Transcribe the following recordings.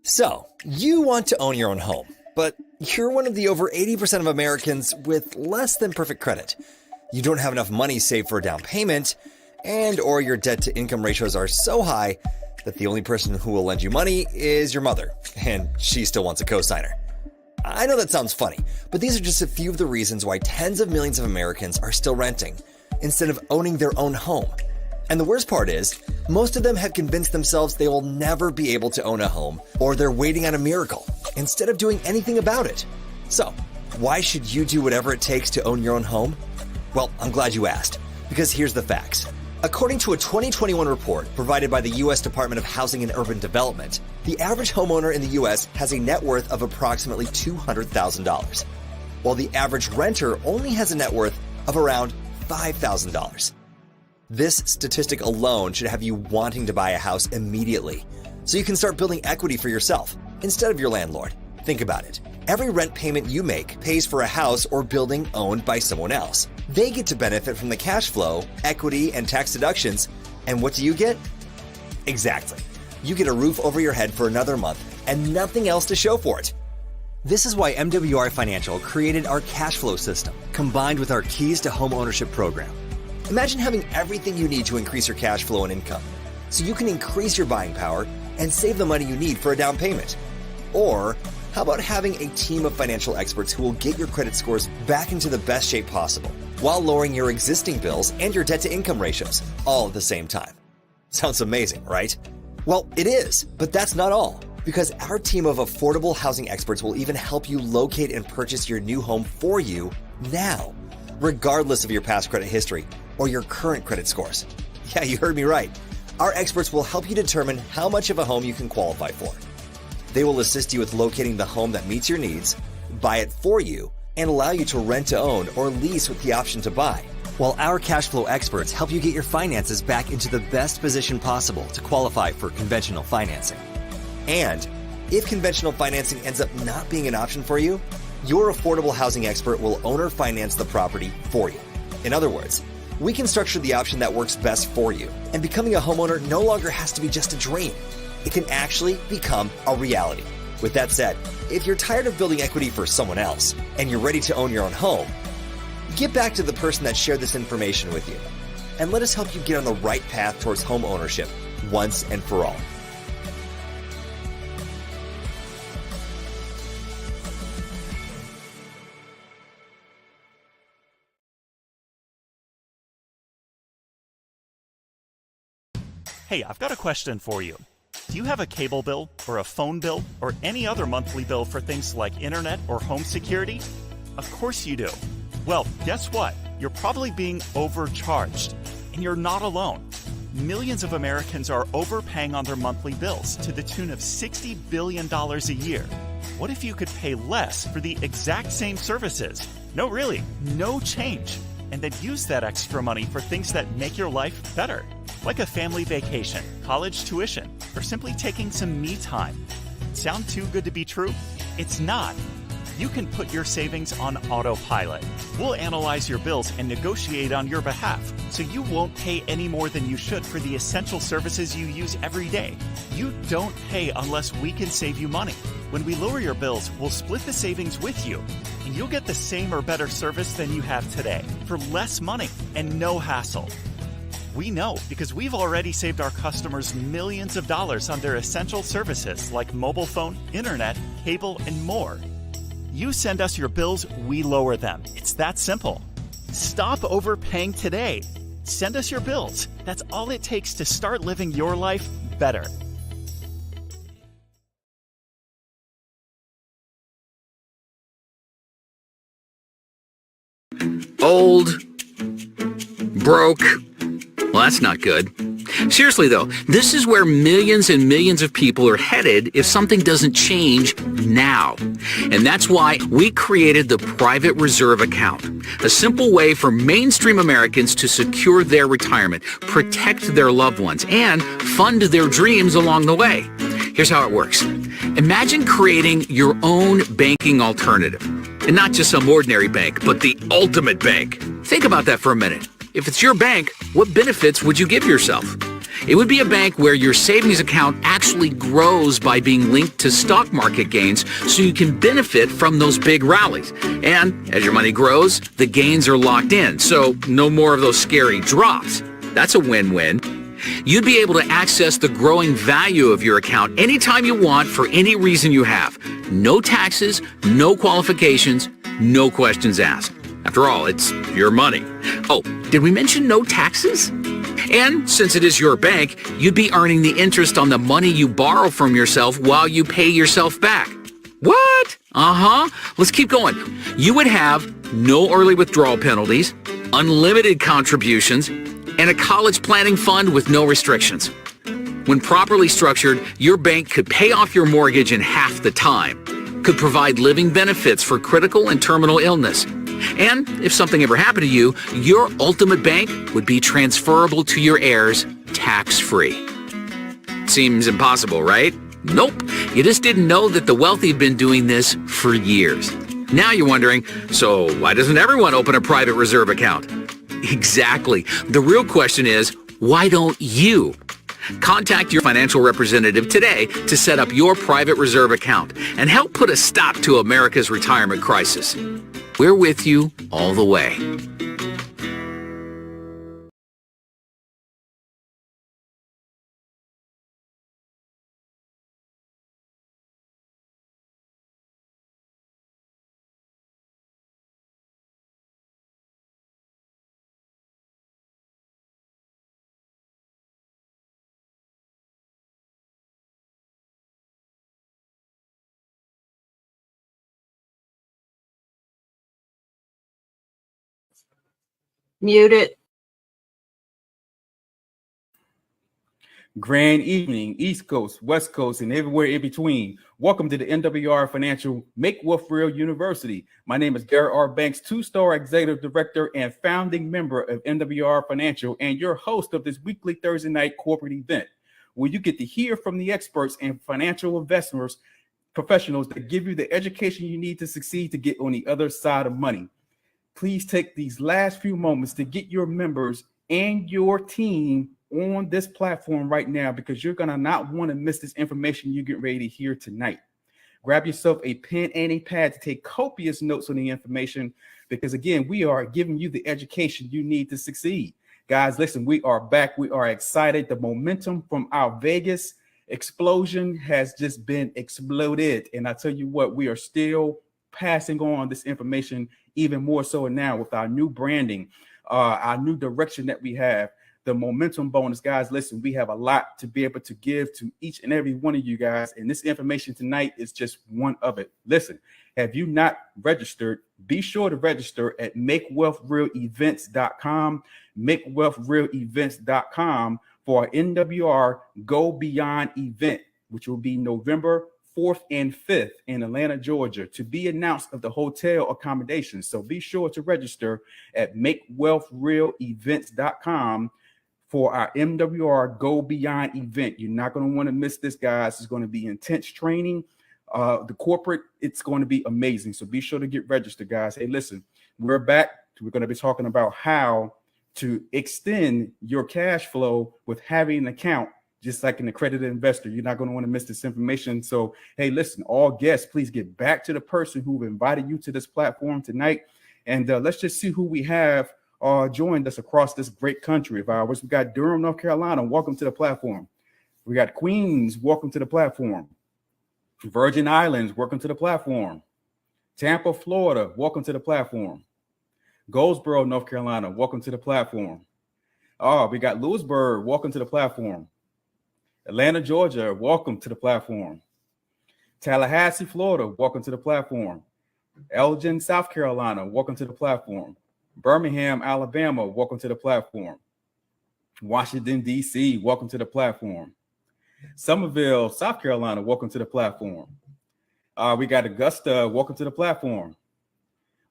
So, you want to own your own home, but you're one of the over 80% of Americans with less than perfect credit. You don't have enough money saved for a down payment, and or your debt-to-income ratios are so high that the only person who will lend you money is your mother, and she still wants a cosigner. I know that sounds funny, but these are just a few of the reasons why tens of millions of Americans are still renting, instead of owning their own home. And the worst part is, most of them have convinced themselves they will never be able to own a home, or they're waiting on a miracle, instead of doing anything about it. So, why should you do whatever it takes to own your own home? Well, I'm glad you asked, because here's the facts. According to a 2021 report provided by the U.S. Department of Housing and Urban Development, the average homeowner in the U.S. has a net worth of approximately $200,000, while the average renter only has a net worth of around $5,000. This statistic alone should have you wanting to buy a house immediately, so you can start building equity for yourself instead of your landlord. Think about it. Every rent payment you make pays for a house or building owned by someone else. They get to benefit from the cash flow, equity, and tax deductions. And what do you get? Exactly. You get a roof over your head for another month and nothing else to show for it. This is why MWR Financial created our cash flow system, combined with our Keys to Home Ownership program. Imagine having everything you need to increase your cash flow and income, so you can increase your buying power and save the money you need for a down payment. Or, how about having a team of financial experts who will get your credit scores back into the best shape possible, while lowering your existing bills and your debt-to-income ratios, all at the same time? Sounds amazing, right? Well, it is, but that's not all, because our team of affordable housing experts will even help you locate and purchase your new home for you now, regardless of your past credit history or your current credit scores. Yeah, you heard me right. Our experts will help you determine how much of a home you can qualify for. They will assist you with locating the home that meets your needs, buy it for you, and allow you to rent to own or lease with the option to buy, while our cash flow experts help you get your finances back into the best position possible to qualify for conventional financing. And if conventional financing ends up not being an option for you, your affordable housing expert will owner finance the property for you. In other words, we can structure the option that works best for you, and becoming a homeowner no longer has to be just a dream. It can actually become a reality. With that said, if you're tired of building equity for someone else and you're ready to own your own home, get back to the person that shared this information with you, and let us help you get on the right path towards home ownership once and for all. Hey, I've got a question for you. Do you have a cable bill or a phone bill or any other monthly bill for things like internet or home security? Of course you do. Well, guess what? You're probably being overcharged, and you're not alone. Millions of Americans are overpaying on their monthly bills to the tune of $60 billion a year. What if you could pay less for the exact same services? No, really, no change. And then use that extra money for things that make your life better, like a family vacation, college tuition, or simply taking some me time. Sound too good to be true? It's not. You can put your savings on autopilot. We'll analyze your bills and negotiate on your behalf, so you won't pay any more than you should for the essential services you use every day. You don't pay unless we can save you money. When we lower your bills, we'll split the savings with you, and you'll get the same or better service than you have today for less money and no hassle. We know because we've already saved our customers millions of dollars on their essential services like mobile phone, internet, cable, and more. You send us your bills, we lower them. It's that simple. Stop overpaying today. Send us your bills. That's all it takes to start living your life better. Old, broke. Well, that's not good. Seriously though, this is where millions and millions of people are headed if something doesn't change now. And that's why we created the Private Reserve Account, a simple way for mainstream Americans to secure their retirement, protect their loved ones, and fund their dreams along the way. Here's how it works. Imagine creating your own banking alternative. And not just some ordinary bank, but the ultimate bank. Think about that for a minute. If it's your bank, what benefits would you give yourself? It would be a bank where your savings account actually grows by being linked to stock market gains so you can benefit from those big rallies. And as your money grows, the gains are locked in, so no more of those scary drops. That's a win-win. You'd be able to access the growing value of your account anytime you want for any reason you have. No taxes, no qualifications, no questions asked. After all, it's your money. Oh, did we mention no taxes? And since it is your bank, you'd be earning the interest on the money you borrow from yourself while you pay yourself back. What? Let's keep going. You would have no early withdrawal penalties, unlimited contributions, and a college planning fund with no restrictions. When properly structured, your bank could pay off your mortgage in half the time, could provide living benefits for critical and terminal illness. And if something ever happened to you, your ultimate bank would be transferable to your heirs tax-free. Seems impossible, right? Nope. You just didn't know that the wealthy have been doing this for years. Now you're wondering, so why doesn't everyone open a private reserve account? Exactly. The real question is, why don't you? Contact your financial representative today to set up your private reserve account and help put a stop to America's retirement crisis. We're with you all the way. Muted. Grand evening, East Coast, West Coast, and everywhere in between. Welcome to the MWR Financial Make Wealth Real University. My name is Garrett R. Banks, two-star executive director and founding member of MWR Financial, and your host of this weekly Thursday night corporate event, where you get to hear from the experts and financial investors, professionals that give you the education you need to succeed to get on the other side of money. Please take these last few moments to get your members and your team on this platform right now, because you're going to not want to miss this information you get ready to hear tonight. Grab yourself a pen and a pad to take copious notes on the information, because again, we are giving you the education you need to succeed. Guys, listen, we are back. We are excited. The momentum from our Vegas explosion has just been exploded. And I tell you what, we are still passing on this information even more so now with our new branding, our new direction that we have. The momentum bonus, guys, listen, we have a lot to be able to give to each and every one of you guys. And this information tonight is just one of it. Listen, have you not registered? Be sure to register at makewealthrealevents.com, makewealthrealevents.com for our MWR Go Beyond event, which will be November 4th and 5th in Atlanta, Georgia, to be announced of the hotel accommodations. So be sure to register at makewealthrealevents.com for our MWR Go Beyond event. You're not going to want to miss this, guys. It's going to be intense training. The corporate, it's going to be amazing. So be sure to get registered, guys. Hey, listen, we're back. We're going to be talking about how to extend your cash flow with having an account, just like an accredited investor. You're not going to want to miss this information. So, hey, listen, all guests, please get back to the person who invited you to this platform tonight. And let's just see who we have joined us across this great country of ours. We got Durham, North Carolina. Welcome to the platform. We got Queens. Welcome to the platform. Virgin Islands. Welcome to the platform. Tampa, Florida. Welcome to the platform. Goldsboro, North Carolina. Welcome to the platform. We got Lewisburg. Welcome to the platform. Atlanta, Georgia. Welcome to the platform. Tallahassee, Florida. Welcome to the platform. Elgin, South Carolina. Welcome to the platform. Birmingham, Alabama, welcome to the platform. Washington, D.C., welcome to the platform. Somerville, South Carolina, welcome to the platform. We got Augusta, welcome to the platform.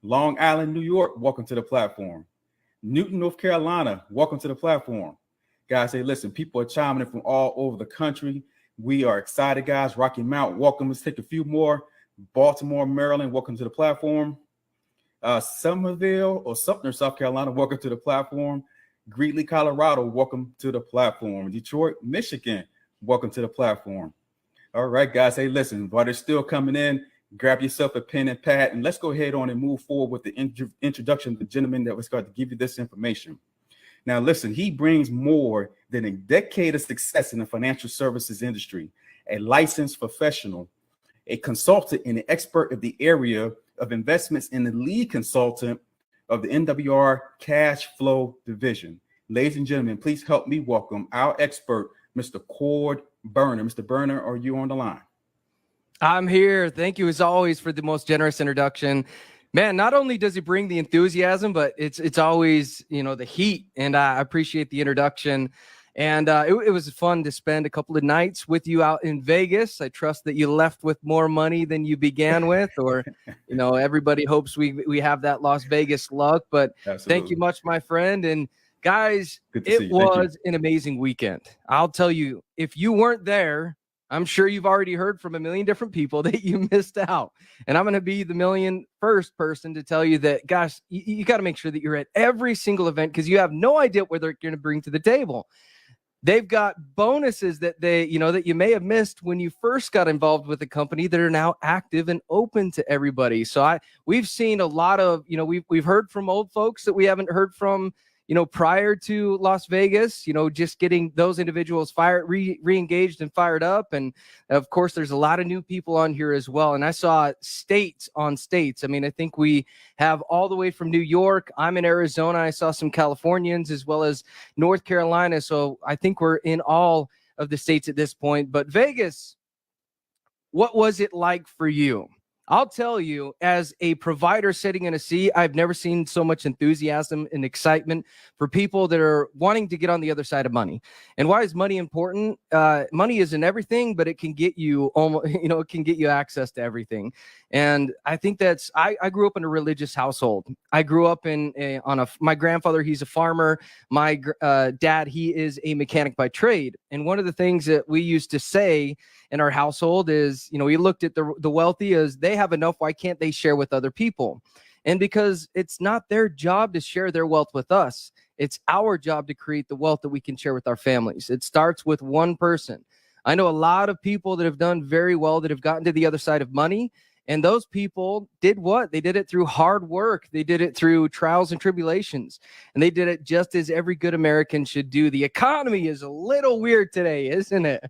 Long Island, New York, welcome to the platform. Newton, North Carolina, welcome to the platform. Guys, hey, listen, people are chiming in from all over the country. We are excited, guys. Rocky Mount, welcome. Let's take a few more. Baltimore, Maryland, welcome to the platform. Somerville or Sumter, South Carolina, welcome to the platform. Greeley, Colorado, welcome to the platform. Detroit, Michigan, welcome to the platform. All right, guys. Hey, listen, while they're still coming in, grab yourself a pen and pad, and let's go ahead on and move forward with the introduction of the gentleman that was going to give you this information. Now, listen, he brings more than a decade of success in the financial services industry, a licensed professional, a consultant and an expert of the area of investments, and the lead consultant of the MWR Cash Flow Division. Ladies and gentlemen, please help me welcome our expert, Mr. Cord Burner. Mr. Burner, are you on the line? I'm here. Thank you, as always, for the most generous introduction. Man, not only does he bring the enthusiasm, but it's always, the heat. And I appreciate the introduction. And it was fun to spend a couple of nights with you out in Vegas. I trust that you left with more money than you began with, or, everybody hopes we have that Las Vegas luck. But Absolutely. Thank you much, my friend. And guys, it was an amazing weekend. I'll tell you, if you weren't there, I'm sure you've already heard from a million different people that you missed out. And I'm going to be the 1,000,001st person to tell you that, gosh, you got to make sure that you're at every single event, because you have no idea what they're going to bring to the table. They've got bonuses that that you may have missed when you first got involved with the company that are now active and open to everybody. So we've seen a lot of, we've heard from old folks that we haven't heard from, prior to Las Vegas, just getting those individuals re-engaged and fired up. And of course, there's a lot of new people on here as well. And I saw states on states. I mean, I think we have all the way from New York. I'm in Arizona. I saw some Californians as well as North Carolina. So I think we're in all of the states at this point. But Vegas, what was it like for you? I'll tell you, as a provider sitting in a seat, I've never seen so much enthusiasm and excitement for people that are wanting to get on the other side of money. And why is money important? Money isn't everything, but it can get you it can get you access to everything. And I think I grew up in a religious household. I grew up my grandfather, he's a farmer. My dad, he is a mechanic by trade. And one of the things that we used to say in our household is, we looked at the wealthy as they have enough. Why can't they share with other people? And because it's not their job to share their wealth with us, it's our job to create the wealth that we can share with our families. It starts with one person. I know a lot of people that have done very well, that have gotten to the other side of money. And those people did what? They did it through hard work. They did it through trials and tribulations. And they did it just as every good American should do. The economy is a little weird today, isn't it?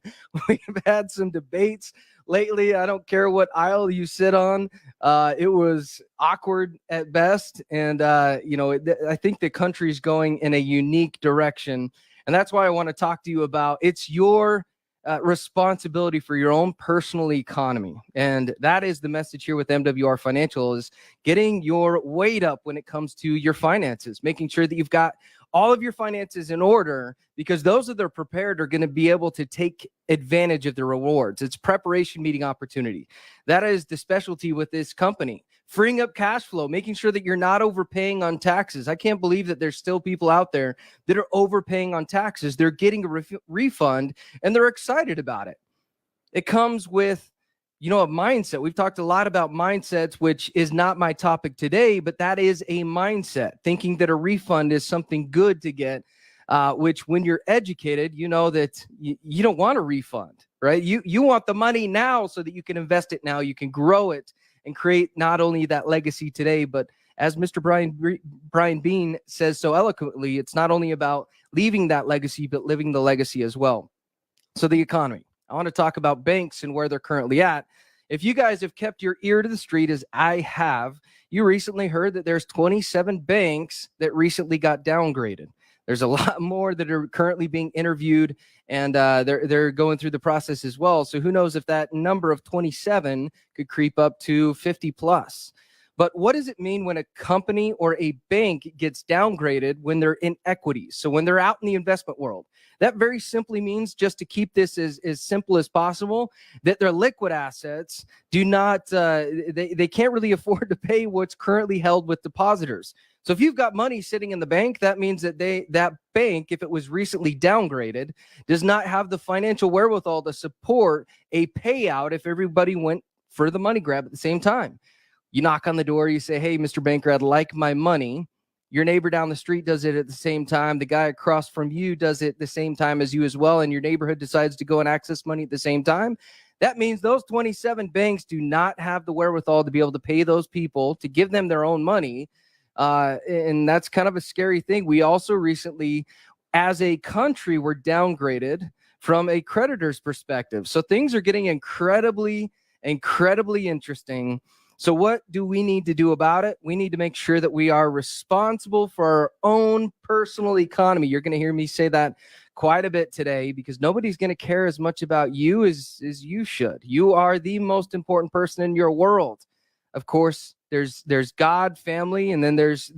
We've had some debates lately. I don't care what aisle you sit on. It was awkward at best. And, I think the country's going in a unique direction. And that's why I want to talk to you about it's your responsibility for your own personal economy. And that is the message here with MWR Financial, is getting your weight up when it comes to your finances, making sure that you've got all of your finances in order, because those that are prepared are going to be able to take advantage of the rewards. It's preparation meeting opportunity. That is the specialty with this company. Freeing up cash flow, making sure that you're not overpaying on taxes. I can't believe that there's still people out there that are overpaying on taxes. They're getting a refund and they're excited about it. It comes with, a mindset. We've talked a lot about mindsets, which is not my topic today, but that is a mindset, thinking that a refund is something good to get, which when you're educated, you know that you don't want a refund, right? You want the money now so that you can invest it now, you can grow it and create not only that legacy today, but as Mr. Brian Bean says so eloquently, it's not only about leaving that legacy, but living the legacy as well. So the economy. I want to talk about banks and where they're currently at. If you guys have kept your ear to the street, as I have, you recently heard that there's 27 banks that recently got downgraded. There's a lot more that are currently being interviewed, and they're going through the process as well. So who knows if that number of 27 could creep up to 50 plus. But what does it mean when a company or a bank gets downgraded when they're in equities? So when they're out in the investment world, that very simply means, just to keep this as simple as possible, that their liquid assets do not, they can't really afford to pay what's currently held with depositors. So if you've got money sitting in the bank, that means that that bank, if it was recently downgraded, does not have the financial wherewithal to support a payout if everybody went for the money grab at the same time. You knock on the door, you say, hey, Mr. Banker, I'd like my money. Your neighbor down the street does it at the same time. The guy across from you does it the same time as you as well. And your neighborhood decides to go and access money at the same time. That means those 27 banks do not have the wherewithal to be able to pay those people to give them their own money. And that's kind of a scary thing. We also recently, as a country, were downgraded from a creditor's perspective. So things are getting incredibly interesting. So what do we need to do about it? We need to make sure that we are responsible for our own personal economy. You're going to hear me say that quite a bit today, because nobody's going to care as much about you as you should. You are the most important person in your world. Of course, there's God, family, and then there's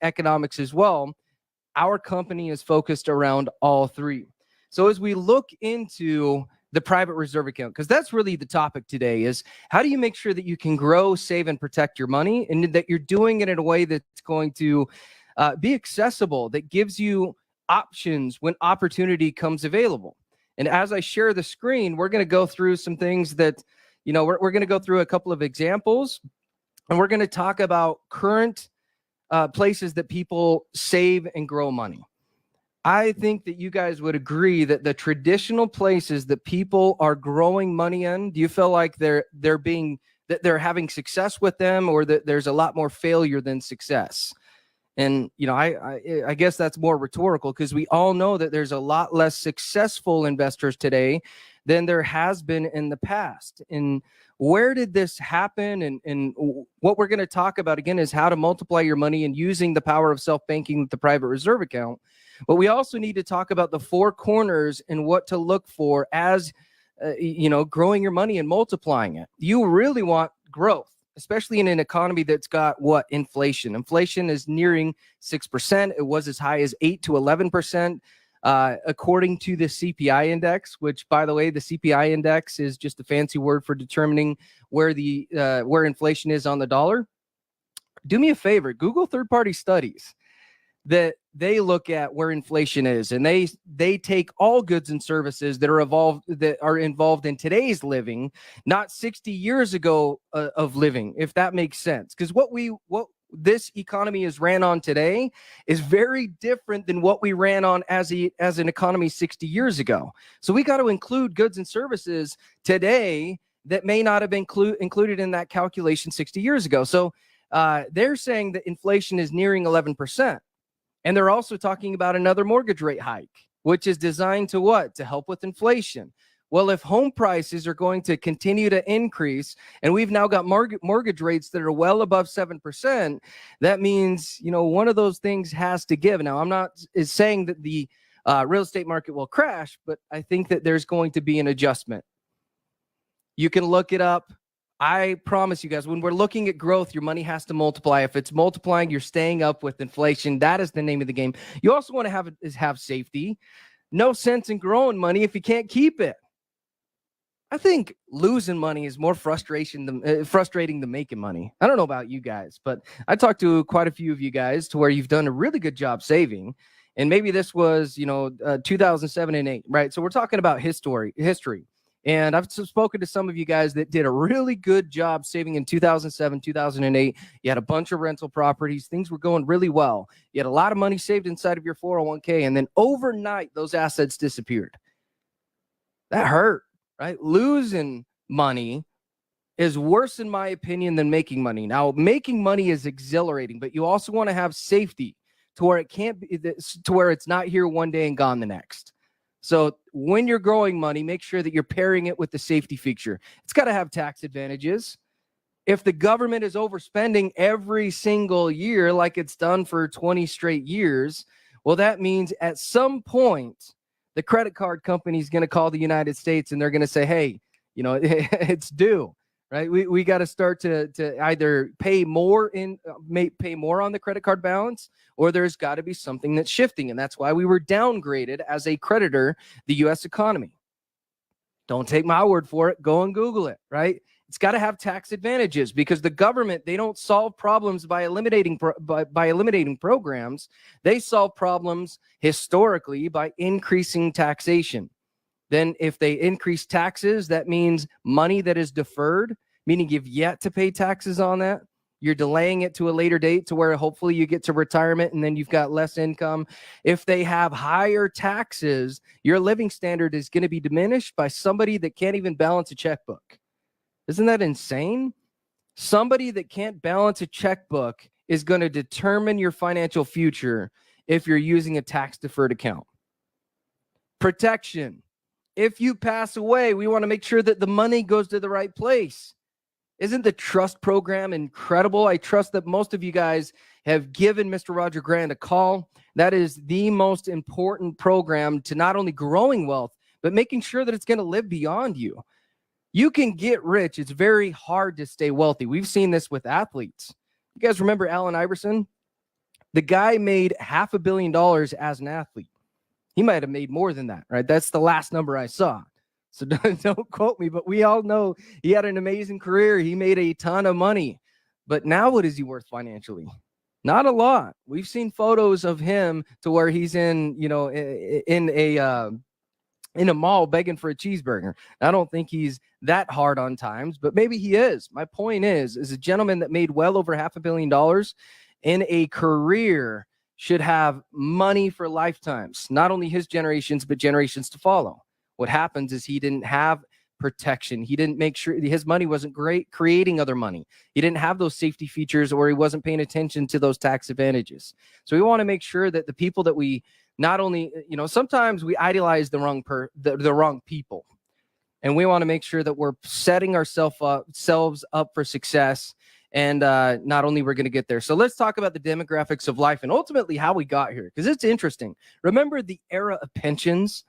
economics as well. Our company is focused around all three. So as we look into the private reserve account, because that's really the topic today, is how do you make sure that you can grow, save, and protect your money, and that you're doing it in a way that's going to be accessible, that gives you options when opportunity comes available. And as I share the screen, we're going to go through some things that, we're going to go through a couple of examples, and we're going to talk about current places that people save and grow money. I think that you guys would agree that the traditional places that people are growing money in, do you feel like they're having success with them, or that there's a lot more failure than success? And, I guess that's more rhetorical, because we all know that there's a lot less successful investors today than there has been in the past. And where did this happen? And what we're going to talk about again is how to multiply your money and using the power of self-banking with the private reserve account. But we also need to talk about the four corners and what to look for as, growing your money and multiplying it. You really want growth, especially in an economy that's got inflation. Inflation is nearing 6%. It was as high as 8 to 11%, according to the CPI index, which, by the way, the CPI index is just a fancy word for determining where inflation is on the dollar. Do me a favor, Google third-party studies that they look at where inflation is, and they take all goods and services that are involved in today's living, not 60 years ago of living, if that makes sense. Because what this economy is ran on today is very different than what we ran on as an economy 60 years ago. So we got to include goods and services today that may not have been included in that calculation 60 years ago. So they're saying that inflation is nearing 11%. And they're also talking about another mortgage rate hike, which is designed to what? To help with inflation. Well, if home prices are going to continue to increase, and we've now got mortgage rates that are well above 7%, that means, one of those things has to give. Now, I'm not saying that the real estate market will crash, but I think that there's going to be an adjustment. You can look it up. I promise you guys, when we're looking at growth, your money has to multiply. If it's multiplying, you're staying up with inflation. That is the name of the game. You also want to have safety. No sense in growing money if you can't keep it. I think losing money is more frustrating than making money. I don't know about you guys, but I talked to quite a few of you guys to where you've done a really good job saving. And maybe this was, 2007 and 8, right? So we're talking about history. And I've spoken to some of you guys that did a really good job saving in 2007, 2008. You had a bunch of rental properties. Things were going really well. You had a lot of money saved inside of your 401k. And then overnight, those assets disappeared. That hurt, right? Losing money is worse, in my opinion, than making money. Now, making money is exhilarating, but you also want to have safety to where it's not here one day and gone the next. So when you're growing money, make sure that you're pairing it with the safety feature. It's got to have tax advantages. If the government is overspending every single year like it's done for 20 straight years, well, that means at some point, the credit card company is going to call the United States and they're going to say, hey, it's due. right? We got to start to either pay more pay more on the credit card balance, or there's got to be something that's shifting. And that's why we were downgraded as a creditor, the U.S. economy. Don't take my word for it. Go and Google it, right? It's got to have tax advantages, because the government, they don't solve problems by eliminating programs. They solve problems historically by increasing taxation. Then if they increase taxes, that means money that is deferred, meaning you've yet to pay taxes on that. You're delaying it to a later date to where hopefully you get to retirement and then you've got less income. If they have higher taxes, your living standard is going to be diminished by somebody that can't even balance a checkbook. Isn't that insane? Somebody that can't balance a checkbook is going to determine your financial future if you're using a tax deferred account. Protection. If you pass away, we want to make sure that the money goes to the right place. Isn't the trust program incredible? I trust that most of you guys have given Mr. Roger Grant a call. That is the most important program to not only growing wealth, but making sure that it's going to live beyond you. You can get rich. It's very hard to stay wealthy. We've seen this with athletes. You guys remember Allen Iverson? The guy made $500 million as an athlete. He might have made more than that, right? That's the last number I saw. So don't quote me, but we all know he had an amazing career. He made a ton of money. But now what is he worth financially? Not a lot. We've seen photos of him to where he's in a mall begging for a cheeseburger. I don't think he's that hard on times, but maybe he is. My point is a gentleman that made well over $500 million in a career should have money for lifetimes, not only his generations, but generations to follow. What happens is he didn't have protection. He didn't make sure his money wasn't great creating other money. He didn't have those safety features, or he wasn't paying attention to those tax advantages. So we want to make sure that the people that we not only, sometimes we idealize the wrong people, and we want to make sure that we're setting ourselves up for success. And not only we're going to get there. So let's talk about the demographics of life and ultimately how we got here, because it's interesting. Remember the era of pensions?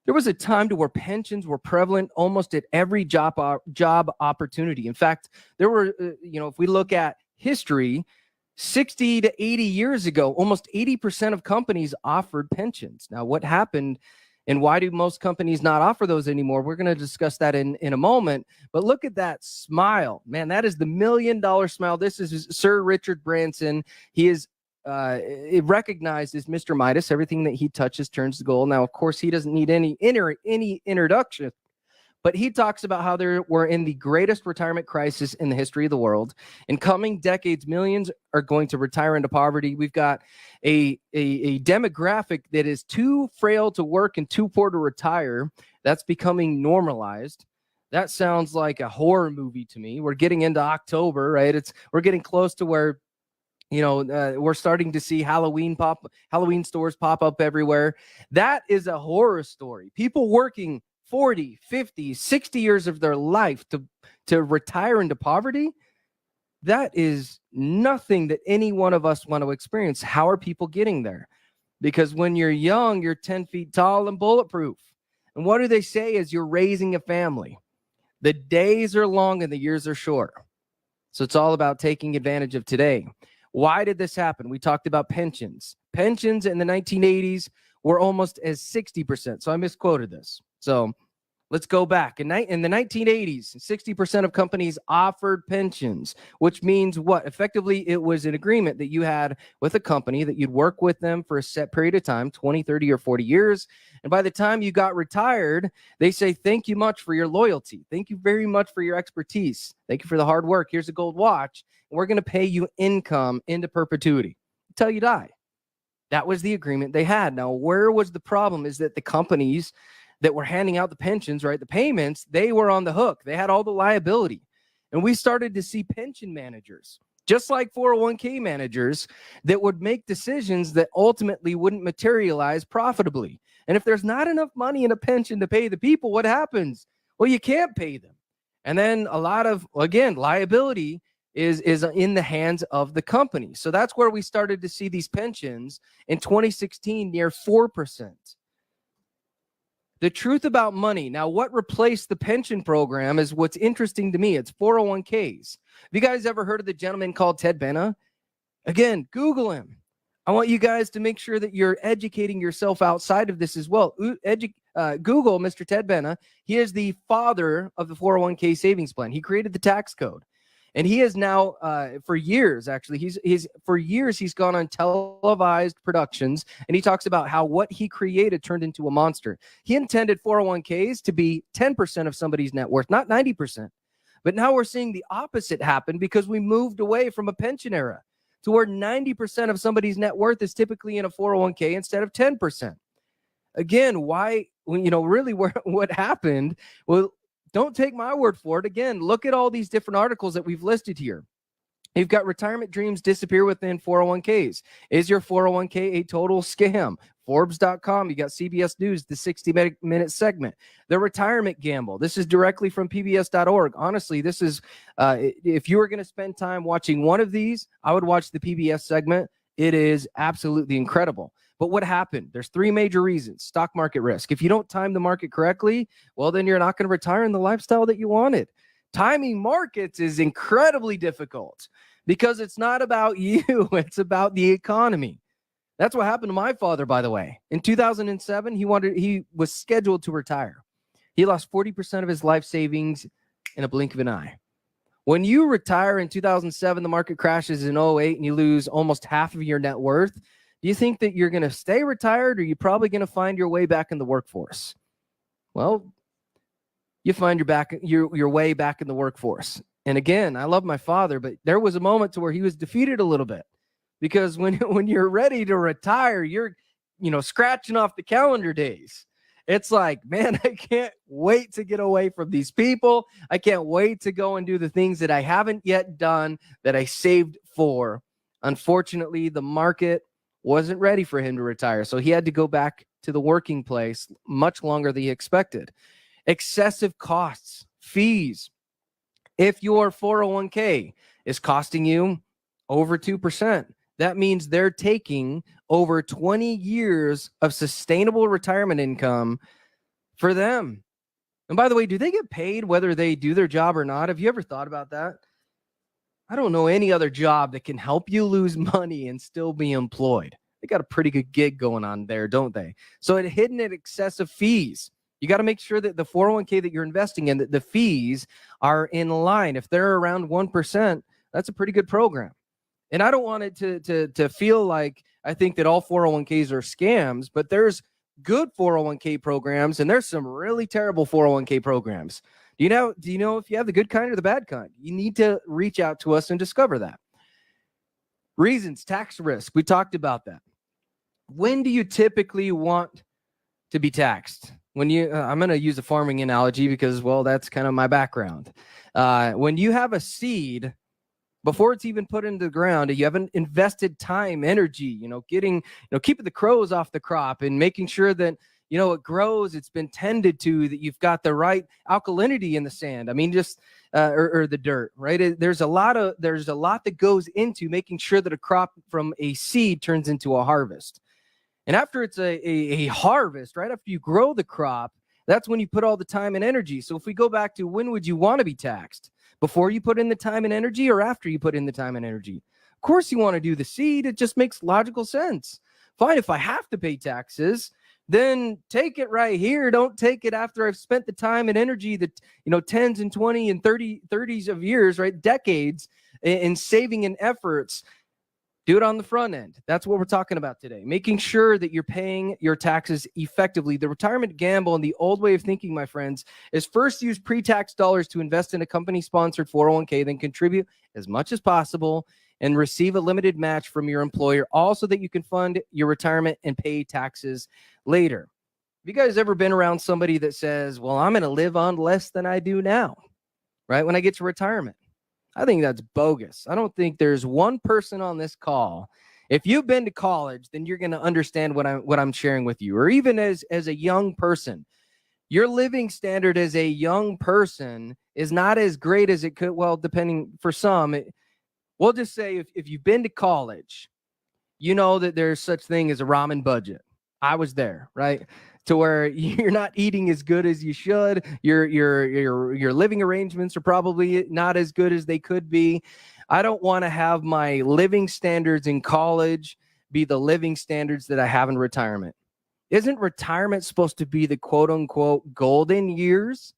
There was a time to where pensions were prevalent almost at every job opportunity. In fact, there were, if we look at history, 60 to 80 years ago, almost 80% of companies offered pensions. Now, what happened and why do most companies not offer those anymore? We're going to discuss that in a moment. But look at that smile. Man, that is the $1 million smile. This is Sir Richard Branson. He is recognized as Mr. Midas. Everything that he touches turns to gold. Now, of course, he doesn't need any introduction, but he talks about how we're in the greatest retirement crisis in the history of the world. In coming decades, millions are going to retire into poverty. We've got a demographic that is too frail to work and too poor to retire. That's becoming normalized. That sounds like a horror movie to me. We're getting into October, right? We're getting close to where we're starting to see Halloween stores pop up everywhere. That is a horror story. People working 40, 50, 60 years of their life to retire into poverty. That is nothing that any one of us want to experience. How are people getting there? Because when you're young, you're 10 feet tall and bulletproof. And what do they say as you're raising a family? The days are long and the years are short. So it's all about taking advantage of today. Why did this happen? We talked about pensions. Pensions in the 1980s were almost as 60%. So I misquoted this. So let's go back. In the 1980s, 60% of companies offered pensions, which means what? Effectively, it was an agreement that you had with a company that you'd work with them for a set period of time, 20, 30, or 40 years. And by the time you got retired, they say, thank you much for your loyalty. Thank you very much for your expertise. Thank you for the hard work. Here's a gold watch. And we're going to pay you income into perpetuity until you die. That was the agreement they had. Now, where was the problem is that the companies that were handing out the pensions, right, the payments, they were on the hook. They had all the liability. And we started to see pension managers, just like 401k managers, that would make decisions that ultimately wouldn't materialize profitably. And if there's not enough money in a pension to pay the people, what happens? Well, you can't pay them. And then a lot of, again, liability is in the hands of the company. So that's where we started to see these pensions in 2016 near 4%. The truth about money. Now, what replaced the pension program is what's interesting to me. It's 401ks. Have you guys ever heard of the gentleman called Ted Benna? Again, Google him. I want you guys to make sure that you're educating yourself outside of this as well. Google Mr. Ted Benna. He is the father of the 401k savings plan. He created the tax code. And he is now, for years, actually, he's gone on televised productions, and he talks about how what he created turned into a monster. He intended 401ks to be 10% of somebody's net worth, not 90%. But now we're seeing the opposite happen because we moved away from a pension era to where 90% of somebody's net worth is typically in a 401k instead of 10%. Again, why, really what happened? Well, don't take my word for it. Again, look at all these different articles that we've listed here. You've got retirement dreams disappear within 401ks. Is your 401k a total scam? Forbes.com. You got CBS News, the 60-minute segment. The retirement gamble. This is directly from PBS.org. Honestly, this is, if you were going to spend time watching one of these, I would watch the PBS segment. It is absolutely incredible. But what happened? There's three major reasons. Stock market risk. If you don't time the market correctly, well, then you're not going to retire in the lifestyle that you wanted. Timing markets is incredibly difficult because it's not about you. It's about the economy. That's what happened to my father, by the way. In 2007, he was scheduled to retire. He lost 40% of his life savings in a blink of an eye. When you retire in 2007, the market crashes in 2008 and you lose almost half of your net worth. Do you think that you're going to stay retired, or are you probably going to find your way back in the workforce? Well, you find your way back in the workforce. And again, I love my father, but there was a moment to where he was defeated a little bit. Because when you're ready to retire, you're, scratching off the calendar days. It's like, man, I can't wait to get away from these people. I can't wait to go and do the things that I haven't yet done that I saved for. Unfortunately, the market wasn't ready for him to retire. So he had to go back to the working place much longer than he expected. Excessive costs, fees. If your 401k is costing you over 2%, that means they're taking over 20 years of sustainable retirement income for them. And by the way, do they get paid whether they do their job or not? Have you ever thought about that? I don't know any other job that can help you lose money and still be employed. They got a pretty good gig going on there, don't they? So it's hidden at excessive fees. You got to make sure that the 401k that you're investing in, that the fees are in line. If they're around 1%, that's a pretty good program. And I don't want it to feel like I think that all 401ks are scams, but there's good 401k programs and there's some really terrible 401k programs. Do you know if you have the good kind or the bad kind? You need to reach out to us and discover that. Reasons, tax risk. We talked about that. When do you typically want to be taxed? When I'm going to use a farming analogy because, well, that's kind of my background. When you have a seed, before it's even put into the ground, you haven't invested time, energy, keeping the crows off the crop and making sure that, it grows, it's been tended to, that you've got the right alkalinity in the sand. I mean, just, or the dirt, right? There's a lot that goes into making sure that a crop from a seed turns into a harvest. And after it's a harvest, right after you grow the crop, that's when you put all the time and energy. So if we go back to when would you want to be taxed? Before you put in the time and energy or after you put in the time and energy? Of course you want to do the seed. It just makes logical sense. Fine, if I have to pay taxes, then take it right here. Don't take it after I've spent the time and energy that, 10s and 20 and 30s of years, right? Decades in saving and efforts. Do it on the front end. That's what we're talking about today. Making sure that you're paying your taxes effectively. The retirement gamble and the old way of thinking, my friends, is first use pre-tax dollars to invest in a company-sponsored 401k, then contribute as much as possible and receive a limited match from your employer, also that you can fund your retirement and pay taxes later. Have you guys ever been around somebody that says, well, I'm going to live on less than I do now, right, when I get to retirement? I think that's bogus. I don't think there's one person on this call. If you've been to college, then you're going to understand what I'm sharing with you. Or even as a young person, your living standard as a young person is not as great as it could. Well, depending for some, we'll just say if you've been to college, you know that there's such thing as a ramen budget. I was there, right? to where you're not eating as good as you should. Your living arrangements are probably not as good as they could be. I don't want to have my living standards in college be the living standards that I have in retirement. Isn't retirement supposed to be the quote unquote golden years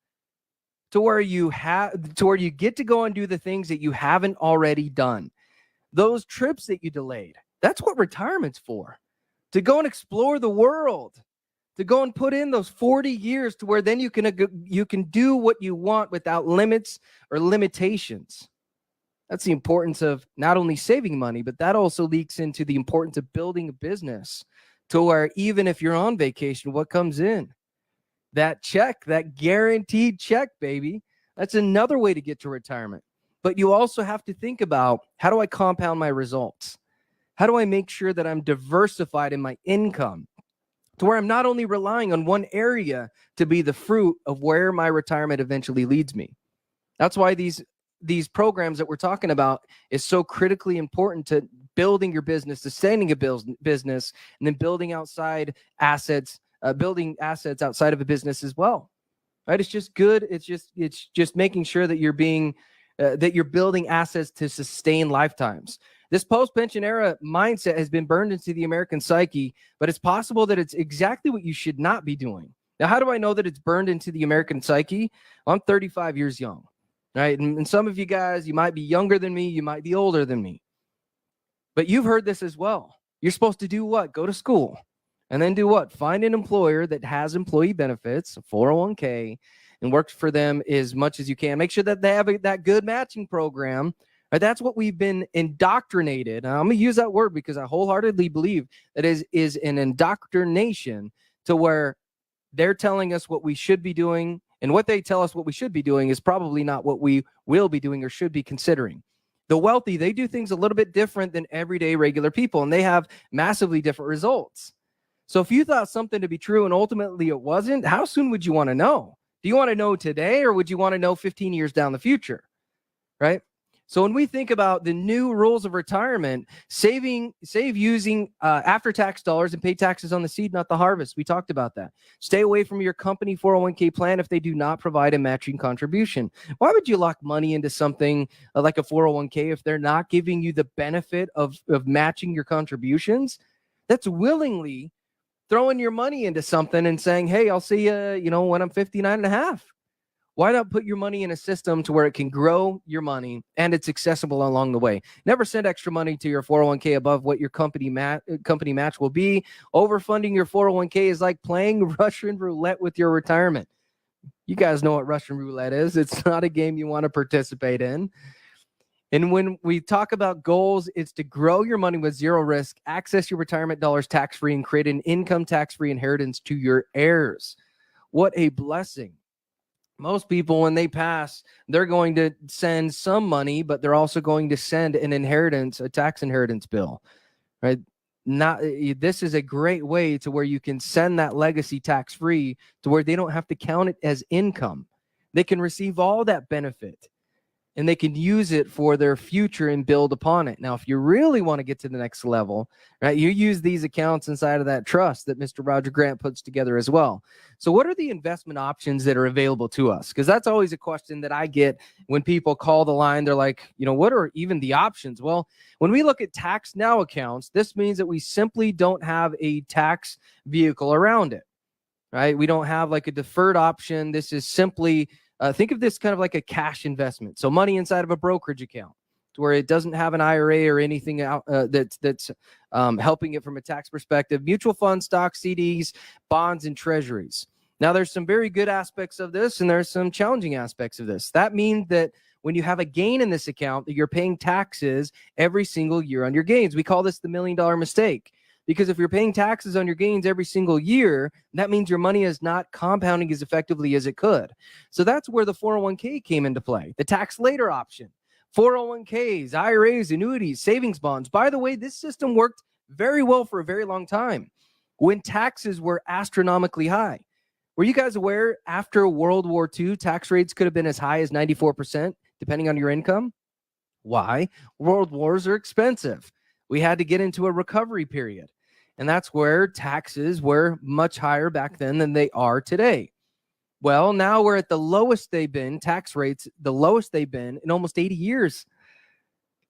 to where you get to go and do the things that you haven't already done? Those trips that you delayed. That's what retirement's for. To go and explore the world. To go and put in those 40 years to where then you can do what you want without limits or limitations. That's the importance of not only saving money, but that also leaks into the importance of building a business to where even if you're on vacation, what comes in? That check, that guaranteed check, baby. That's another way to get to retirement. But you also have to think about, how do I compound my results? How do I make sure that I'm diversified in my income to where I'm not only relying on one area to be the fruit of where my retirement eventually leads me? That's why these programs that we're talking about is so critically important to building your business, sustaining a business, and then building assets outside of a business as well. Right? It's just good. It's just making sure that you're building assets to sustain lifetimes. This post-pension era mindset has been burned into the American psyche, but it's possible that it's exactly what you should not be doing. Now, how do I know that it's burned into the American psyche? Well, I'm 35 years young, right? And some of you guys, you might be younger than me, you might be older than me, but you've heard this as well. You're supposed to do what? Go to school, and then do what? Find an employer that has employee benefits, a 401k, and work for them as much as you can. Make sure that they have that good matching program. Right? That's what we've been indoctrinated. And I'm going to use that word because I wholeheartedly believe that is an indoctrination to where they're telling us what we should be doing, and what they tell us what we should be doing is probably not what we will be doing or should be considering. The wealthy, they do things a little bit different than everyday regular people, and they have massively different results. So if you thought something to be true and ultimately it wasn't, how soon would you want to know? Do you want to know today, or would you want to know 15 years down the future? Right? So when we think about the new rules of retirement, save using after-tax dollars and pay taxes on the seed, not the harvest. We talked about that. Stay away from your company 401k plan if they do not provide a matching contribution. Why would you lock money into something like a 401k if they're not giving you the benefit of matching your contributions? That's willingly throwing your money into something and saying, hey, I'll see you, when I'm 59 and a half. Why not put your money in a system to where it can grow your money and it's accessible along the way? Never send extra money to your 401k above what your company match will be. Overfunding your 401k is like playing Russian roulette with your retirement. You guys know what Russian roulette is. It's not a game you want to participate in. And when we talk about goals, it's to grow your money with zero risk, access your retirement dollars tax-free, and create an income tax-free inheritance to your heirs. What a blessing. Most people, when they pass, they're going to send some money, but they're also going to send an inheritance, a tax inheritance bill, right? This is a great way to where you can send that legacy tax-free to where they don't have to count it as income. They can receive all that benefit, and they can use it for their future and build upon it. Now, if you really want to get to the next level, right, you use these accounts inside of that trust that Mr. Roger Grant puts together as well. So what are the investment options that are available to us? Because that's always a question that I get when people call the line. They're like, what are even the options? Well, when we look at tax now accounts, this means that we simply don't have a tax vehicle around it, right? We don't have like a deferred option. This is simply think of this kind of like a cash investment. So money inside of a brokerage account to where it doesn't have an IRA or anything out, that's helping it from a tax perspective. Mutual funds, stocks, CDs, bonds, and treasuries. Now, there's some very good aspects of this, and there's some challenging aspects of this. That means that when you have a gain in this account, that you're paying taxes every single year on your gains. We call this the $1 million mistake. Because if you're paying taxes on your gains every single year, that means your money is not compounding as effectively as it could. So that's where the 401k came into play, the tax later option. 401ks, IRAs, annuities, savings bonds. By the way, this system worked very well for a very long time when taxes were astronomically high. Were you guys aware after World War II, tax rates could have been as high as 94%, depending on your income? Why? World wars are expensive. We had to get into a recovery period. And that's where taxes were much higher back then than they are today. Well, now we're at the lowest they've been, tax rates, the lowest they've been in almost 80 years.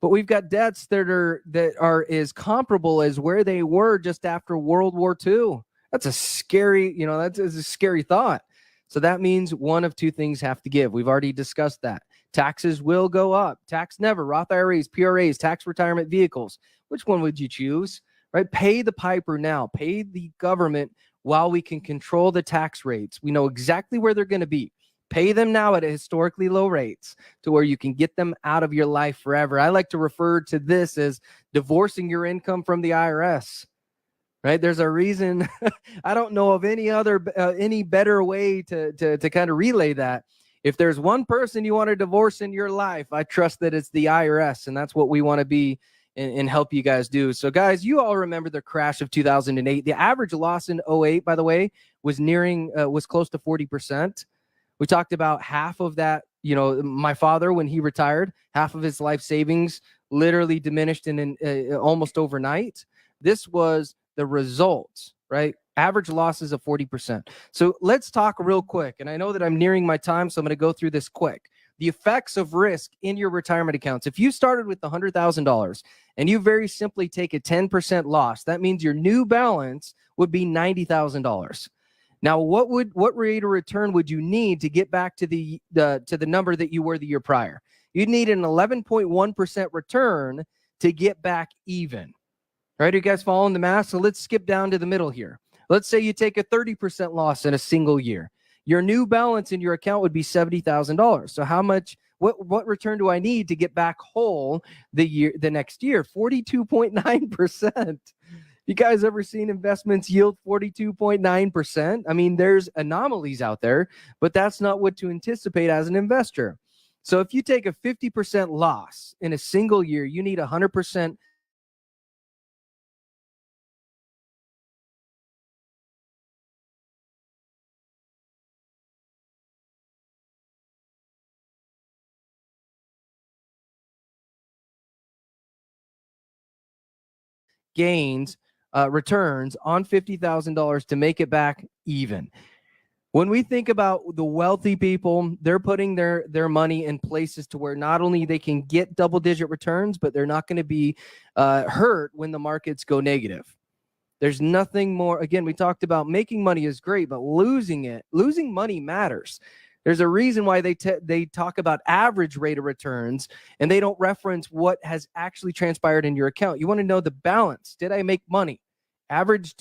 But we've got debts that are as comparable as where they were just after World War II. That's a scary, that's a scary thought. So that means one of two things have to give. We've already discussed that. Taxes will go up. Tax never. Roth IRAs, PRAs, tax retirement vehicles. Which one would you choose? Right? Pay the piper now. Pay the government while we can control the tax rates. We know exactly where they're going to be. Pay them now at historically low rates to where you can get them out of your life forever. I like to refer to this as divorcing your income from the IRS. Right? There's a reason. I don't know of any better way to kind of relay that. If there's one person you want to divorce in your life, I trust that it's the IRS, and that's what we want to be and help you guys do. So, guys, you all remember the crash of 2008. The average loss in 2008, by the way, was close to 40%. We talked about half of that. My father, when he retired, half of his life savings literally diminished in almost overnight. This was the results, right? Average losses of 40%. So let's talk real quick. And I know that I'm nearing my time, so I'm going to go through this quick. The effects of risk in your retirement accounts. If you started with $100,000 and you very simply take a 10% loss, that means your new balance would be $90,000. Now, what rate of return would you need to get back to the number that you were the year prior? You'd need an 11.1% return to get back even. Right? Are you guys following the math? So let's skip down to the middle here. Let's say you take a 30% loss in a single year. Your new balance in your account would be $70,000. So how much, what return do I need to get back whole the next year? 42.9%. You guys ever seen investments yield 42.9%? I mean, there's anomalies out there, but that's not what to anticipate as an investor. So if you take a 50% loss in a single year, you need 100% returns on $50,000 to make it back even. When we think about the wealthy people, they're putting their money in places to where not only they can get double-digit returns, but they're not going to be hurt when the markets go negative. There's nothing more. Again, we talked about making money is great, but losing money matters. There's a reason why they talk about average rate of returns, and they don't reference what has actually transpired in your account. You want to know the balance. Did I make money? Average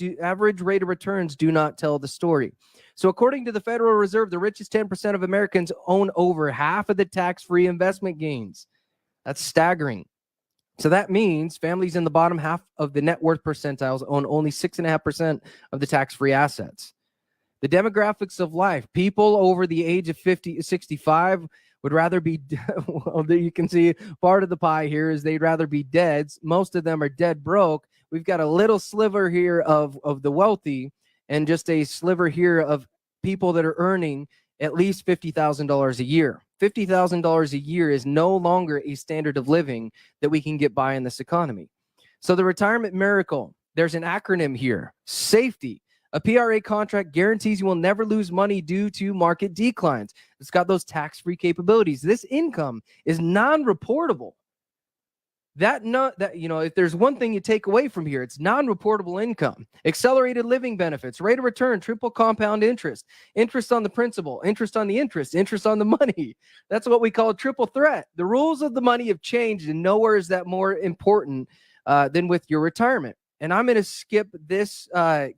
rate of returns do not tell the story. So according to the Federal Reserve, the richest 10% of Americans own over half of the tax-free investment gains. That's staggering. So that means families in the bottom half of the net worth percentiles own only 6.5% of the tax-free assets. The demographics of life, people over the age of 65 would rather be, well, you can see part of the pie here is they'd rather be dead. Most of them are dead broke. We've got a little sliver here of the wealthy and just a sliver here of people that are earning at least $50,000 a year. $50,000 a year is no longer a standard of living that we can get by in this economy. So the retirement miracle, there's an acronym here, safety. A PRA contract guarantees you will never lose money due to market declines. It's got those tax-free capabilities. This income is non-reportable. If there's one thing you take away from here, it's non-reportable income, accelerated living benefits, rate of return, triple compound interest, interest on the principal, interest on the interest, interest on the money. That's what we call a triple threat. The rules of the money have changed, and nowhere is that more important than with your retirement. And I'm going to skip this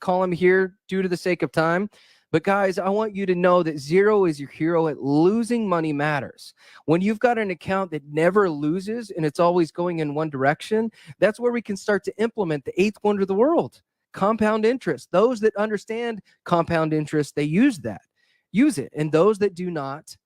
column here due to the sake of time. But guys, I want you to know that zero is your hero at losing money matters. When you've got an account that never loses and it's always going in one direction, that's where we can start to implement the eighth wonder of the world, compound interest. Those that understand compound interest, they use it. And those that do not,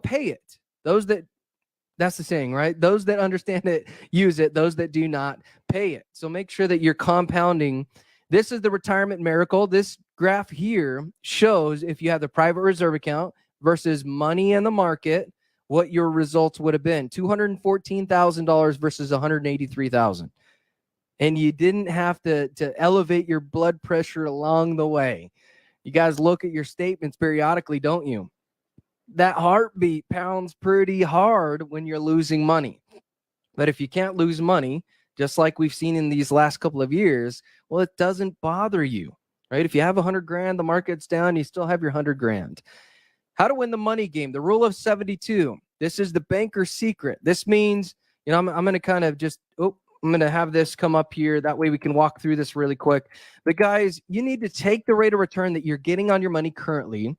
pay it. That's the saying, right? Those that understand it, use it. Those that do not, pay it. So make sure that you're compounding. This is the retirement miracle. This graph here shows if you have the private reserve account versus money in the market, what your results would have been. $214,000 versus $183,000. and you didn't have to elevate your blood pressure along the way. You guys look at your statements periodically, don't you? That heartbeat pounds pretty hard when you're losing money. But if you can't lose money, just like we've seen in these last couple of years, well, it doesn't bother you, right? If you have 100 grand, the market's down, you still have your 100 grand. How to win the money game, the rule of 72. This is the banker's secret. This means, I'm going to kind of just, I'm going to have this come up here. That way we can walk through this really quick. But guys, you need to take the rate of return that you're getting on your money currently,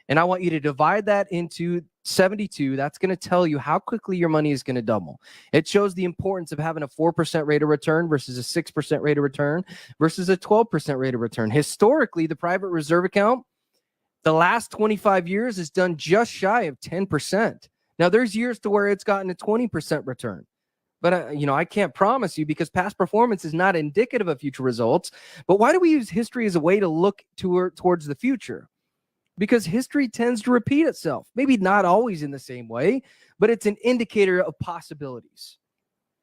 and I want you to divide that into 72. That's going to tell you how quickly your money is going to double. It shows the importance of having a 4% rate of return versus a 6% rate of return versus a 12% rate of return. Historically, the private reserve account, the last 25 years has done just shy of 10%. Now, there's years to where it's gotten a 20% return. But, I can't promise you, because past performance is not indicative of future results. But why do we use history as a way to look towards the future? Because history tends to repeat itself. Maybe not always in the same way, but it's an indicator of possibilities.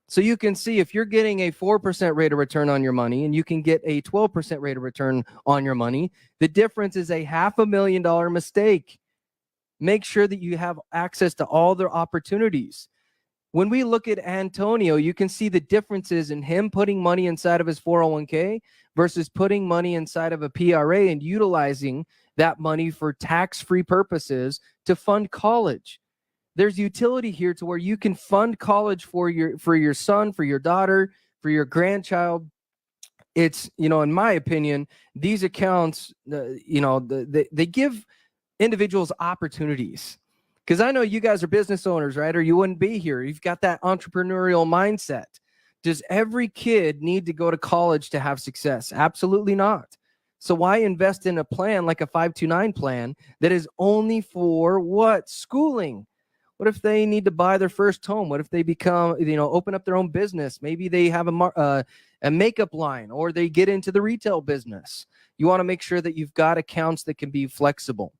So you can see if you're getting a 4% rate of return on your money and you can get a 12% rate of return on your money, the difference is a $500,000 mistake. Make sure that you have access to all their opportunities. When we look at Antonio, you can see the differences in him putting money inside of his 401k versus putting money inside of a PRA and utilizing that money for tax-free purposes to fund college. There's utility here to where you can fund college for your son, for your daughter, for your grandchild. It's, in my opinion, these accounts, they give individuals opportunities. Because I know you guys are business owners, right? Or you wouldn't be here. You've got that entrepreneurial mindset. Does every kid need to go to college to have success? Absolutely not. So why invest in a plan like a 529 plan that is only for what? Schooling. What if they need to buy their first home? What if they become, open up their own business? Maybe they have a makeup line, or they get into the retail business. You want to make sure that you've got accounts that can be flexible.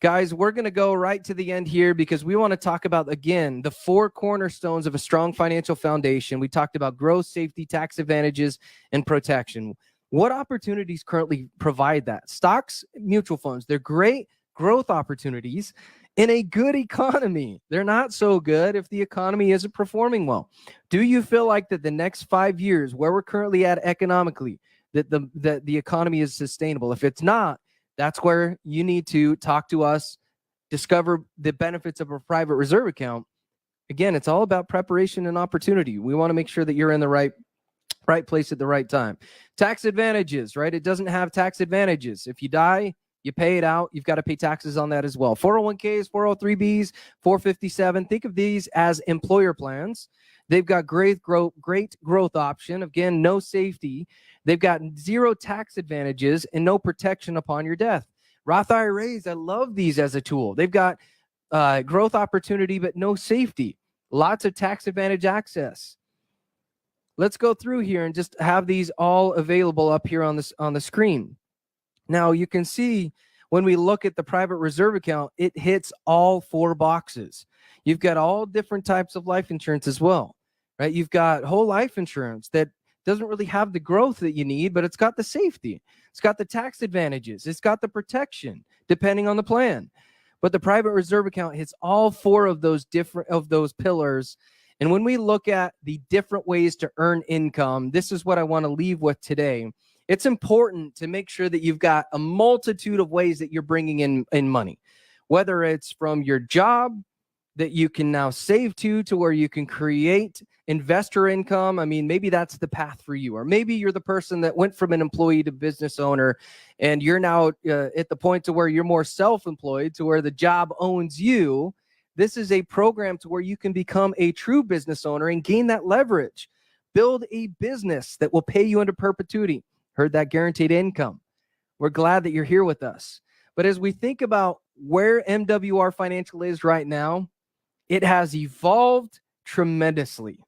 Guys, we're going to go right to the end here because we want to talk about, again, the 4 cornerstones of a strong financial foundation. We talked about growth, safety, tax advantages, and protection. What opportunities currently provide that? Stocks, mutual funds, they're great growth opportunities in a good economy. They're not so good if the economy isn't performing well. Do you feel like that the next 5 years, where we're currently at economically, that the economy is sustainable? If it's not, that's where you need to talk to us, discover the benefits of a private reserve account. Again, it's all about preparation and opportunity. We want to make sure that you're in the right place at the right time. Tax advantages, right? It doesn't have tax advantages. If you die, you pay it out. You've got to pay taxes on that as well. 401ks, 403bs, 457. Think of these as employer plans. They've got great growth option. Again, no safety. They've got 0 tax advantages and no protection upon your death. Roth IRAs, I love these as a tool. They've got growth opportunity, but no safety. Lots of tax advantage access. Let's go through here and just have these all available up here on the screen. Now, you can see when we look at the private reserve account, it hits all 4 boxes. You've got all different types of life insurance as well, right? You've got whole life insurance that doesn't really have the growth that you need, but it's got the safety. It's got the tax advantages. It's got the protection, depending on the plan. But the private reserve account hits all 4 of those pillars. And when we look at the different ways to earn income, this is what I want to leave with today. It's important to make sure that you've got a multitude of ways that you're bringing in money, whether it's from your job that you can now save to where you can create investor income. I mean, maybe that's the path for you. Or maybe you're the person that went from an employee to business owner, and you're now at the point to where you're more self-employed, to where the job owns you. This is a program to where you can become a true business owner and gain that leverage. Build a business that will pay you into perpetuity. Heard that guaranteed income. We're glad that you're here with us. But as we think about where MWR Financial is right now, it has evolved tremendously.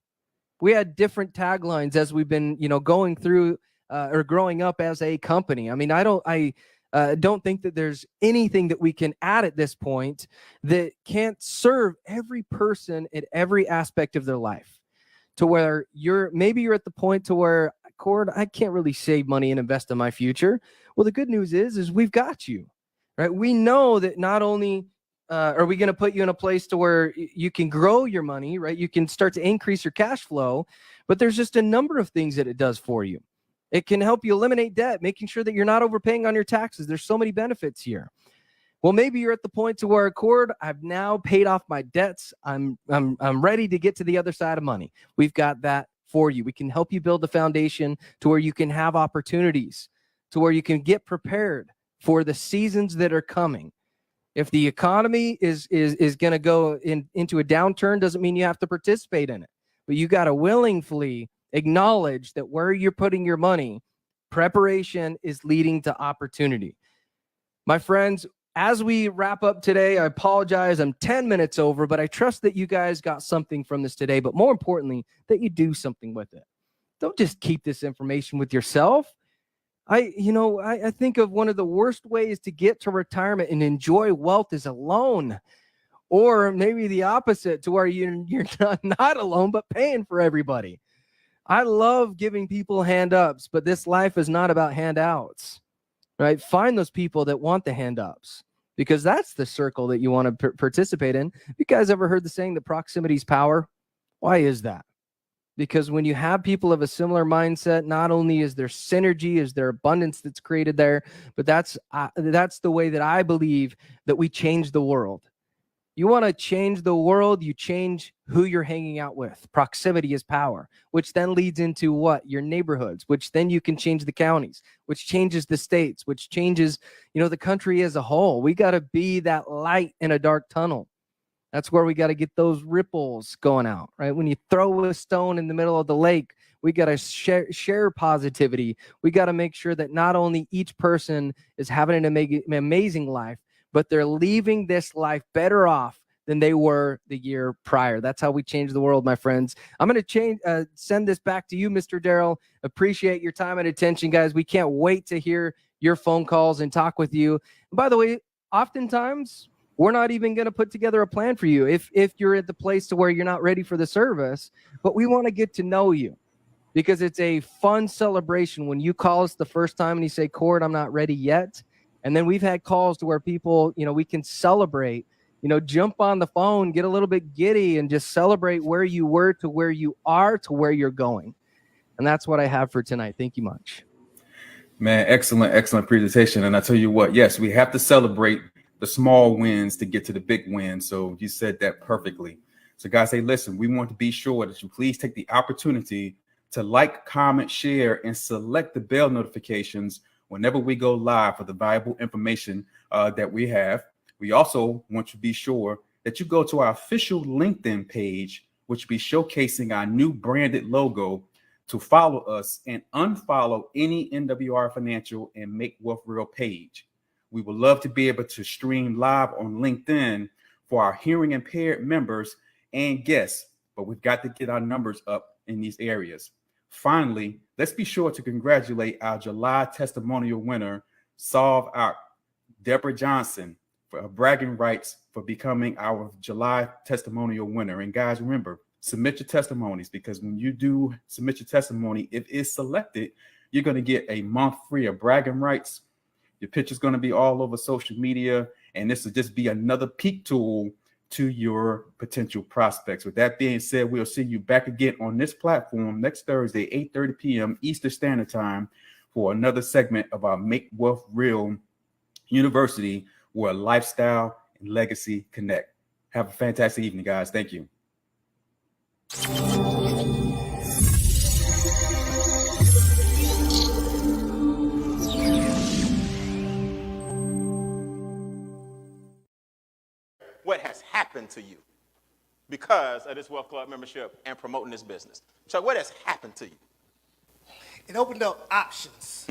We had different taglines as we've been, going through or growing up as a company. I mean, I don't think that there's anything that we can add at this point that can't serve every person at every aspect of their life. to where maybe you're at the point to where, Cord, I can't really save money and invest in my future. Well, the good news is we've got you, right? We know that not only are we going to put you in a place to where you can grow your money, right? You can start to increase your cash flow, but there's just a number of things that it does for you. It can help you eliminate debt, making sure that you're not overpaying on your taxes. There's so many benefits here. Well, maybe you're at the point to where, Cord, I've now paid off my debts. I'm ready to get to the other side of money. We've got that for you. We can help you build the foundation to where you can have opportunities, to where you can get prepared for the seasons that are coming. If the economy is going to go into a downturn, doesn't mean you have to participate in it, but you got to willingly acknowledge that where you're putting your money, preparation is leading to opportunity. My friends, as we wrap up today, I apologize. I'm 10 minutes over, but I trust that you guys got something from this today, but more importantly, that you do something with it. Don't just keep this information with yourself. I think of one of the worst ways to get to retirement and enjoy wealth is alone, or maybe the opposite, to where you're not alone, but paying for everybody. I love giving people hand ups, but this life is not about handouts, right? Find those people that want the hand ups, because that's the circle that you want to participate in. You guys ever heard the saying that proximity is power? Why is that? Because when you have people of a similar mindset, not only is there synergy, is there abundance that's created there, but that's the way that I believe that we change the world. You want to change the world, you change who you're hanging out with. Proximity is power, which then leads into what? Your neighborhoods, which then you can change the counties, which changes the states, which changes, the country as a whole. We got to be that light in a dark tunnel. That's where we got to get those ripples going out, right? When you throw a stone in the middle of the lake, we got to share positivity. We got to make sure that not only each person is having an amazing life, but they're leaving this life better off than they were the year prior. That's how we change the world, my friends. I'm going to send this back to you, Mr. Darrell. Appreciate your time and attention, guys. We can't wait to hear your phone calls and talk with you. And by the way, oftentimes we're not even going to put together a plan for you if you're at the place to where you're not ready for the service, but we want to get to know you, because it's a fun celebration when you call us the first time and you say, Cord, I'm not ready yet. And then we've had calls to where people, we can celebrate, jump on the phone, get a little bit giddy and just celebrate where you were to where you are to where you're going. And that's what I have for tonight. Thank you much. Man, excellent presentation. And I tell you what, yes, we have to celebrate the small wins to get to the big wins. So you said that perfectly. So guys, hey, listen, we want to be sure that you please take the opportunity to like, comment, share, and select the bell notifications whenever we go live for the valuable information that we have. We also want to be sure that you go to our official LinkedIn page, which will be showcasing our new branded logo, to follow us and unfollow any MWR Financial and Make Wealth Real page. We would love to be able to stream live on LinkedIn for our hearing impaired members and guests, but we've got to get our numbers up in these areas. Finally, let's be sure to congratulate our July testimonial winner, Solve Out, Deborah Johnson, for her bragging rights for becoming our July testimonial winner. And guys, remember, submit your testimonies, because when you do submit your testimony, if it's selected, you're going to get a month free of bragging rights. Your picture's going to be all over social media, and this will just be another peek tool to your potential prospects. With that being said, we'll see you back again on this platform next Thursday, 8:30 p.m. Eastern Standard Time, for another segment of our Make Wealth Real University, where lifestyle and legacy connect. Have a fantastic evening, guys. Thank you. What has happened to you because of this Wealth Club membership and promoting this business? Chuck, what has happened to you? It opened up options,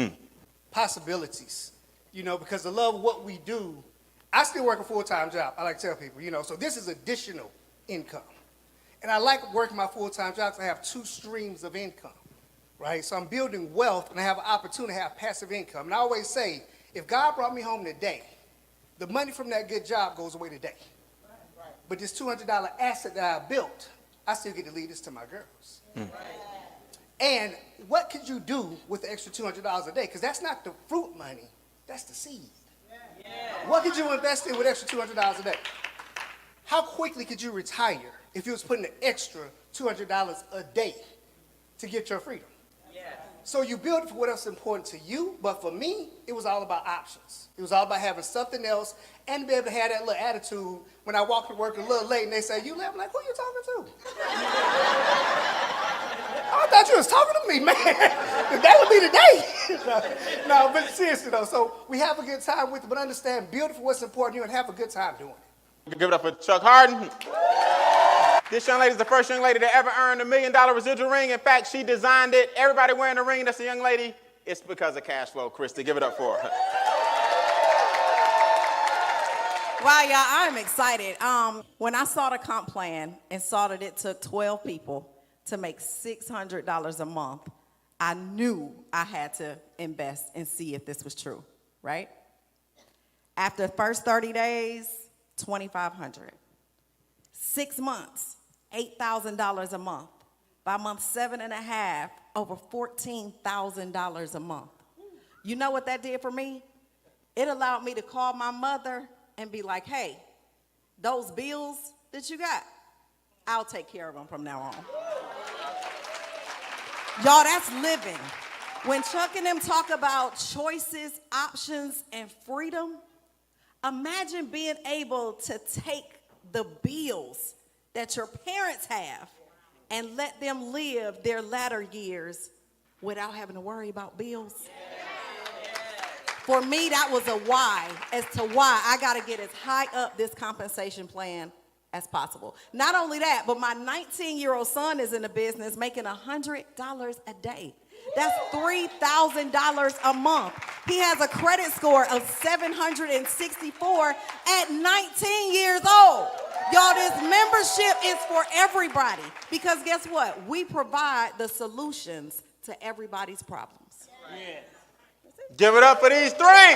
possibilities, because I love what we do. I still work a full-time job. I like to tell people, so this is additional income. And I like working my full-time job because I have two streams of income, right? So I'm building wealth, and I have an opportunity to have passive income. And I always say, if God brought me home today, the money from that good job goes away today. But this $200 asset that I built, I still get to leave this to my girls. And what could you do with the extra $200 a day? Because that's not the fruit money, that's the seed. What could you invest in with extra $200 a day? How quickly could you retire if you was putting an extra $200 a day to get your freedom? So you build it for what else is important to you, but for me, it was all about options. It was all about having something else and be able to have that little attitude when I walk to work a little late and they say, you left, I'm like, who you talking to? I thought you was talking to me, man. That would be the day. No, but seriously though, so we have a good time with it, but understand, build it for what's important to you and have a good time doing it. Give it up for Chuck Harden. This young lady is the first young lady to ever earn $1 million residual ring. In fact, she designed it. Everybody wearing a ring that's a young lady, it's because of cash flow. Christy, give it up for her. Wow, y'all, I'm excited. When I saw the comp plan and saw that it took 12 people to make $600 a month, I knew I had to invest and see if this was true, right? After the first 30 days, $2,500. 6 months, $8,000 a month. By month 7.5, over $14,000 a month. You know what that did for me? It allowed me to call my mother and be like, hey, those bills that you got, I'll take care of them from now on. Y'all, that's living. When Chuck and them talk about choices, options, and freedom, imagine being able to take the bills that your parents have and let them live their latter years without having to worry about bills. For me, that was a why as to why I got to get as high up this compensation plan as possible. Not only that, but my 19-year-old son is in the business making $100 a day. That's $3,000 a month. He has a credit score of 764 at 19 years old. Y'all, this membership is for everybody because guess what? We provide the solutions to everybody's problems. Give it up for these three.